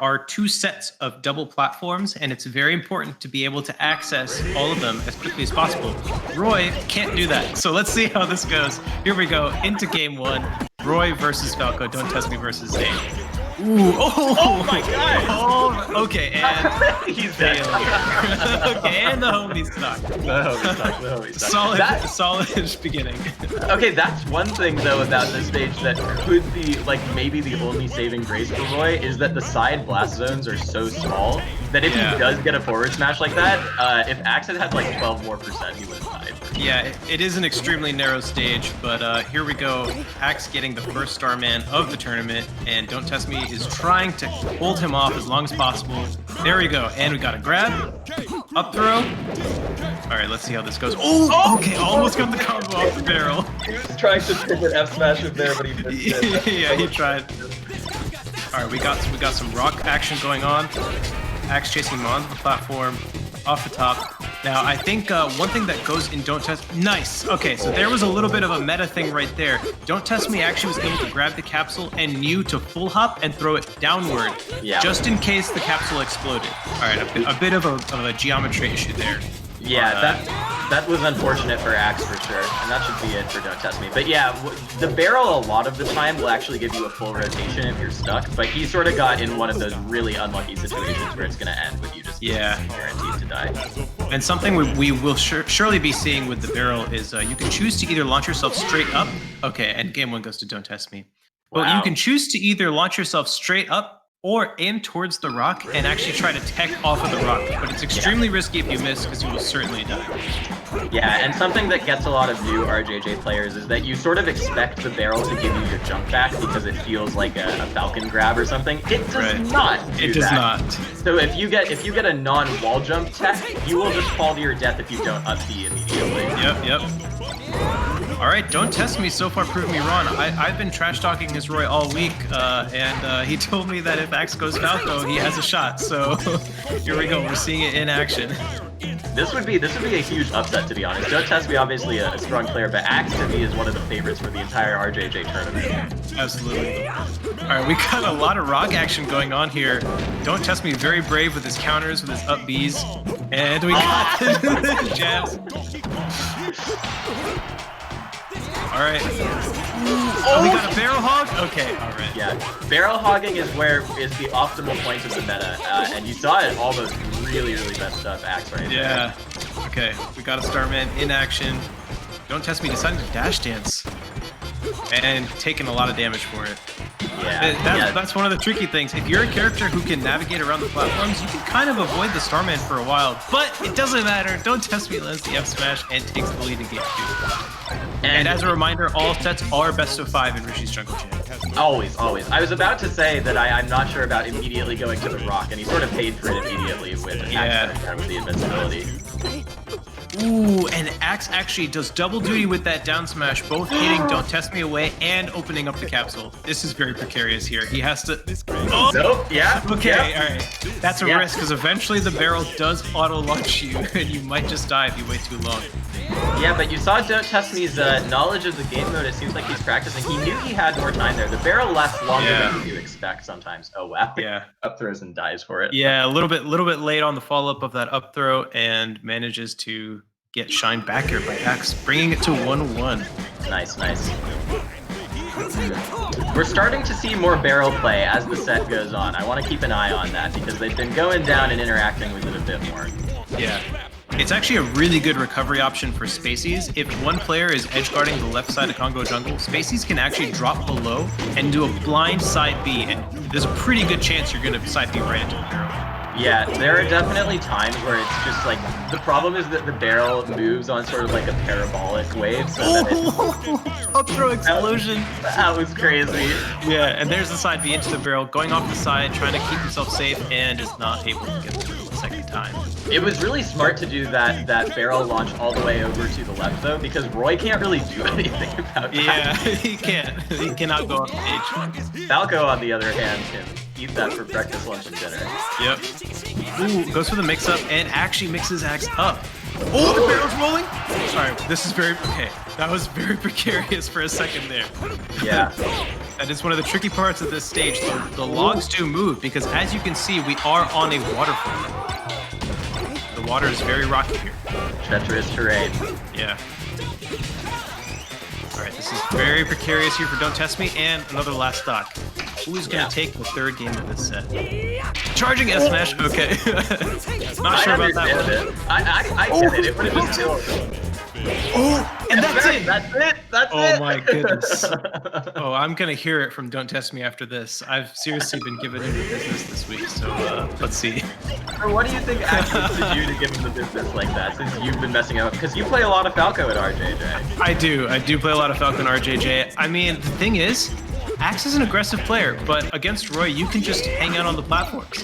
are 2 sets of double platforms, and it's very important to be able to access all of them as quickly as possible. Roy can't do that, so let's see how this goes. Here we go, into game 1. Roy versus Falco, Don't Test Me versus Zane. Ooh, oh my god! Oh, okay, and he's dead. okay, and the homie's stuck. The homie's stuck. Solid beginning. Okay, that's one thing though about this stage that could be like maybe the only saving grace for Roy is that the side blast zones are so small that if he does get a forward smash like that, if Axe had like 12% more, he would have died. Yeah, it is an extremely narrow stage, but here we go. Axe getting the first Starman of the tournament, and Don't Test Me is trying to hold him off as long as possible. There we go, and we got a grab, up throw. All right, let's see how this goes. Oh, okay, almost got the combo off the barrel. He was trying to pivot F smash him there, but he missed it. Yeah, he tried. All right, we got some rock action going on. Axe chasing him onto the platform, off the top. Now, I think one thing that goes in Don't Test... Nice! Okay, so there was a little bit of a meta thing right there. Don't Test Me actually was able to grab the capsule and knew to full hop and throw it downward, just in case the capsule exploded. All right, a bit of a geometry issue there. Yeah, that was unfortunate for Axe for sure, and that should be it for Don't Test Me. But yeah, the barrel a lot of the time will actually give you a full rotation if you're stuck, but he sort of got in one of those really unlucky situations where it's going to end with you just guaranteed to die. And something we will surely be seeing with the barrel is you can choose to either launch yourself straight up. Okay, and game 1 goes to Don't Test Me. But you can choose to either launch yourself straight up or aim towards the rock and actually try to tech off of the rock. But it's extremely risky if you miss, because you will certainly die. Yeah, and something that gets a lot of new RJJ players is that you sort of expect the barrel to give you your jump back because it feels like a Falcon grab or something. It does not do It does that. not. So if you get a non-wall jump tech, you will just fall to your death if you don't up B immediately. Yep. All right, Don't Test Me so far proved me wrong. I've been trash talking his Roy all week, and he told me that if Axe goes Falco, he has a shot. So here we go. We're seeing it in action. This would be a huge upset, to be honest. Don't Test Me, obviously a strong player, but Axe to me is one of the favorites for the entire RJJ tournament. Absolutely. All right, we got a lot of rock action going on here. Don't Test Me very brave with his counters, with his up Bs, and we got the jabs. All right. Oh, we got a barrel hog? Okay, all right. Yeah, barrel hogging is the optimal point of the meta, and you saw it almost really messed up Axe right there. Yeah. Okay, we got a Starman in action. Don't Test Me deciding to dash dance and taking a lot of damage for it. Yeah, that's one of the tricky things. If you're a character who can navigate around the platforms, you can kind of avoid the Starman for a while, but it doesn't matter. Don't Test Me lands the F smash and takes the lead in game 2. And as a reminder, all sets are best of 5 in Rishi's Jungle Champ. Always. I was about to say that I'm not sure about immediately going to the rock, and he sort of paid for it immediately with the invincibility. Ooh, and Axe actually does double duty with that down smash, both hitting Don't Test Me away and opening up the capsule. This is very precarious here. He has to... Oh! Nope, yeah. Okay, yeah. all right. That's a risk, because eventually the barrel does auto-launch you, and you might just die if you wait too long. Yeah, but you saw Don't Test Me's knowledge of the game mode. It seems like he's practicing. He knew he had more time there. The barrel lasts longer than you expect sometimes. Oh, wow. Yeah. Up throws and dies for it. Yeah, a little bit late on the follow-up of that up throw, and manages to get shined back here by Axe, bringing it to 1-1. Nice. We're starting to see more barrel play as the set goes on. I want to keep an eye on that because they've been going down and interacting with it a bit more. Yeah. It's actually a really good recovery option for Spaceys. If one player is edge guarding the left side of Congo jungle, Spaceys can actually drop below and do a blind side B, and there's a pretty good chance you're going to side B right into the barrel. Yeah, there are definitely times where it's just like, the problem is that the barrel moves on sort of like a parabolic wave, so that up throw explosion. That was crazy. Yeah, and there's the side B into the barrel, going off the side, trying to keep himself safe, and is not able to get through the second time. It was really smart to do that barrel launch all the way over to the left, though, because Roy can't really do anything about that. Yeah, he can't. He cannot go off stage. Falco, on the other hand, can eat that for breakfast, lunch, and dinner. Yep. Ooh, goes for the mix-up and actually mixes Axe up. Oh, the barrel's rolling? Sorry, this is very... Okay, that was very precarious for a second there. Yeah. That is one of the tricky parts of this stage. The logs do move because, as you can see, we are on a waterfall. The water is very rocky here. Treacherous terrain. Yeah. All right, this is very precarious here for Don't Test Me, and another last stock. Who's going to take the third game of this set? Charging S smash. Okay. Not sure about that one. I get it. It would have been killed. Oh, and that's it. That's it. That's it. Oh my goodness. Oh, I'm gonna hear it from Don't Test Me after this. I've seriously been given him the business this week, so let's see. Or what do you think Axe to you to give him the business like that, since you've been messing up? Because you play a lot of Falco at RJJ. I do play a lot of Falco and RJJ. I mean, the thing is, Axe is an aggressive player, but against Roy, you can just hang out on the platforms.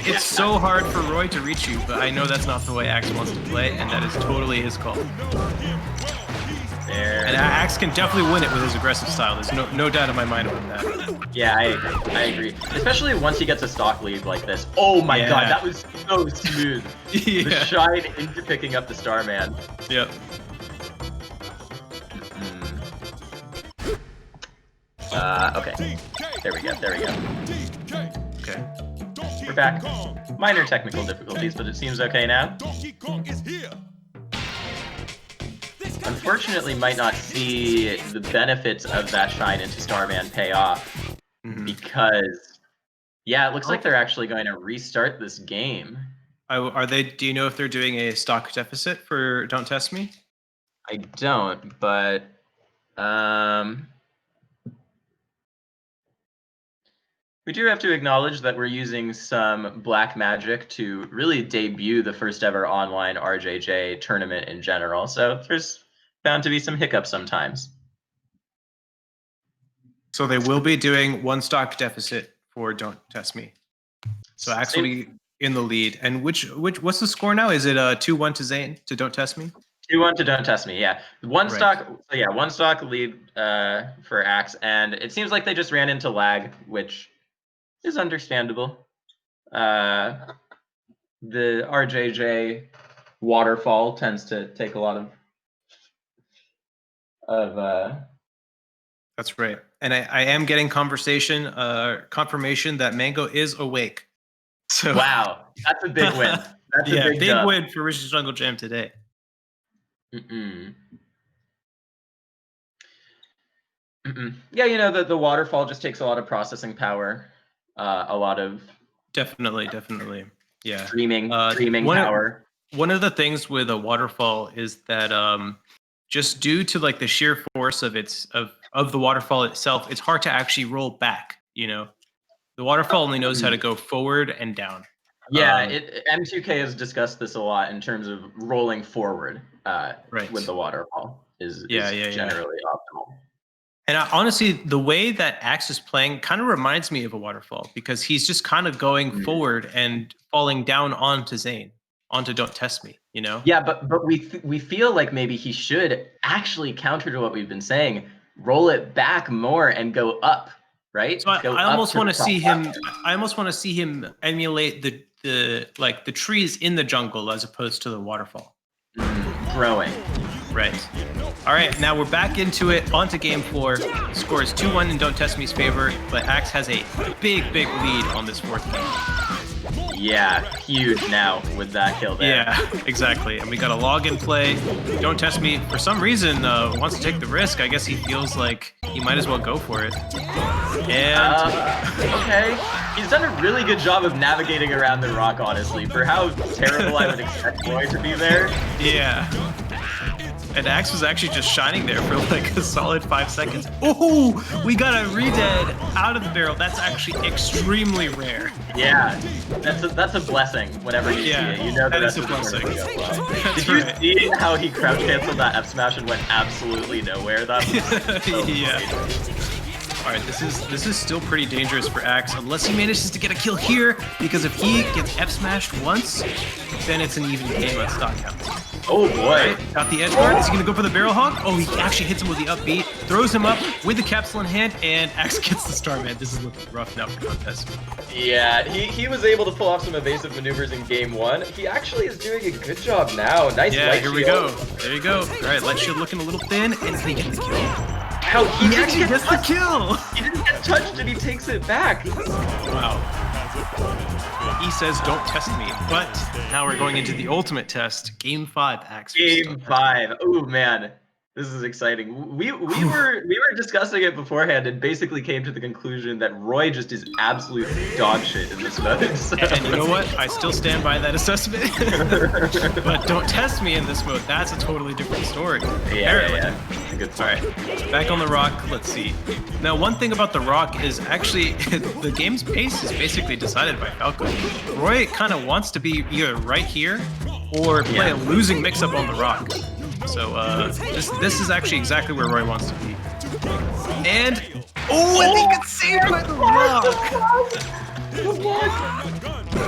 It's so hard for Roy to reach you, but I know that's not the way Axe wants to play, and that is totally his call. There. And Axe can definitely win it with his aggressive style. There's no doubt in my mind about that. Yeah, I agree. Especially once he gets a stock lead like this. Oh my god, that was so smooth. The shine into picking up the Starman. Yep. Okay. There we go. Okay. We're back. Minor technical difficulties, but it seems okay now. Unfortunately, might not see the benefits of that shine into Starman pay off because, yeah, it looks like they're actually going to restart this game. Are they? Do you know if they're doing a stock deficit for Don't Test Me? I don't, but we do have to acknowledge that we're using some black magic to really debut the first ever online RJJ tournament in general. So there's bound to be some hiccups sometimes. So they will be doing one stock deficit for Don't Test Me. So actually in the lead. And what's the score now? Is it 2-1 to Zane to Don't Test Me? 2-1 to Don't Test Me, yeah. One stock lead for Axe, and it seems like they just ran into lag, which is understandable. The RJJ waterfall tends to take a lot of That's right. And I am getting confirmation that Mango is awake. So wow, that's a big win. That's a big win for Rishi's Jungle Jam today. Yeah, you know, the waterfall just takes a lot of processing power, a lot of definitely, yeah, dreaming power. One of the things with a waterfall is that just due to like the sheer force of the waterfall itself, it's hard to actually roll back. You know, the waterfall only knows how to go forward and down. Yeah, M2K has discussed this a lot in terms of rolling forward with the waterfall is generally optimal. And honestly, the way that Axe is playing kind of reminds me of a waterfall because he's just kind of going forward and falling down onto Zane, onto Don't Test Me, you know? Yeah, but we feel like maybe he should actually, counter to what we've been saying, roll it back more and go up, right? So I almost want to see him. I almost want to see him emulate the trees in the jungle as opposed to the waterfall. Growing. Right. All right, now we're back into it. On to game 4. Score is 2-1 in Don't Test Me's favor, but Axe has a big lead on this fourth game. Yeah, huge now with that kill there. Yeah, exactly. And we got a log in play. Don't Test Me, for some reason, wants to take the risk. I guess he feels like he might as well go for it. And okay. He's done a really good job of navigating around the rock, honestly, for how terrible I would expect Roy to be there. Yeah. And Axe was actually just shining there for like a solid 5 seconds. Oh, we got a redead out of the barrel. That's actually extremely rare. Yeah, that's a blessing whenever you see it. You know that is a blessing. Did you see how he crouch canceled that F smash and went absolutely nowhere? That was so yeah. All right, this is still pretty dangerous for Axe unless he manages to get a kill here, because if he gets F smashed once, then it's an even game on stock counts. Oh boy. Right, got the edge guard. Is he gonna go for the barrel hog? Oh, he actually hits him with the upbeat, throws him up with the capsule in hand, and Axe gets the Starman. This is looking rough now for Contest. Yeah, he was able to pull off some evasive maneuvers in game 1. He actually is doing a good job now. Nice light here we go. There you go. All right, light shield looking a little thin, and can he get the kill? How He actually gets the kill. He didn't get touched and he takes it back. Wow. He says, "Don't test me." But now we're going into the ultimate test, Game 5, Axe. Game 5. Oh man, this is exciting. We were discussing it beforehand and basically came to the conclusion that Roy just is absolute dog shit in this mode. So. And you know what? I still stand by that assessment. But don't test me in this mode. That's a totally different story. Yeah. Good All right, so back on the rock. Let's see. Now, one thing about the rock is actually the game's pace is basically decided by Falco. Roy kind of wants to be either right here or play a losing mix-up on the rock. So this is actually exactly where Roy wants to be. And he gets saved by the rock.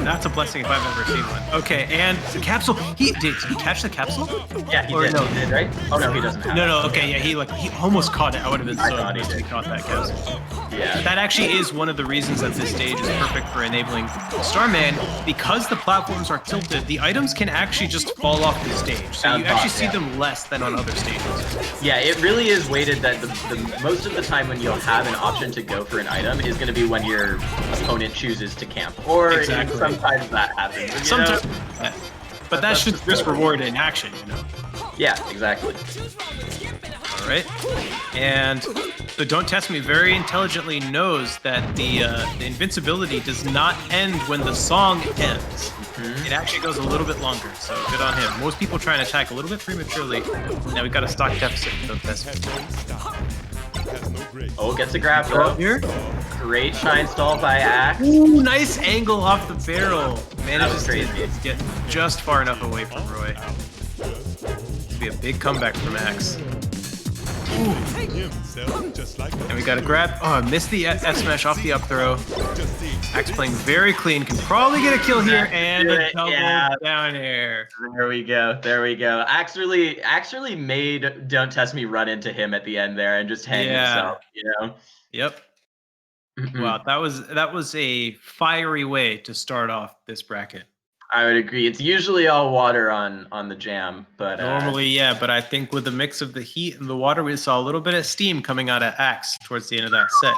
That's a blessing if I've ever seen one. Okay, and the capsule. Did he catch the capsule? Yeah, he did. No. He did, right? Oh no, he doesn't have it. No. Okay, yeah, he almost caught it. I would have been so impressed if he caught that capsule. Yeah. That actually is one of the reasons that this stage is perfect for enabling Starman, because the platforms are tilted. The items can actually just fall off the stage, so you actually see them less than on other stages. Yeah, it really is weighted that the most of the time when you'll have an option to go for an item is going to be when your opponent chooses to camp, or sometimes that happens. Sometimes, but that's just reward in action, you know. Yeah, exactly. All right, and the Don't Test Me very intelligently knows that the invincibility does not end when the song ends. It actually goes a little bit longer, so good on him. Most people try and attack a little bit prematurely. Now we've got a stock deficit. Don't Test Me. Oh, gets a grab throw. Here. Great shine stall by Axe. Ooh, nice angle off the barrel. Manages crazy. to get just far enough away from Roy. This will be a big comeback from Axe. Ooh. And we got a grab. Oh, I missed the F smash off the up throw. Axe playing very clean. Can probably get a kill here and a double down air. There we go. Axe really made Don't Test Me run into him at the end there and just hang himself, you know? Yep. Wow, that was a fiery way to start off this bracket. I would agree. It's usually all water on the jam, but normally, yeah. But I think with the mix of the heat and the water, we saw a little bit of steam coming out of Axe towards the end of that set.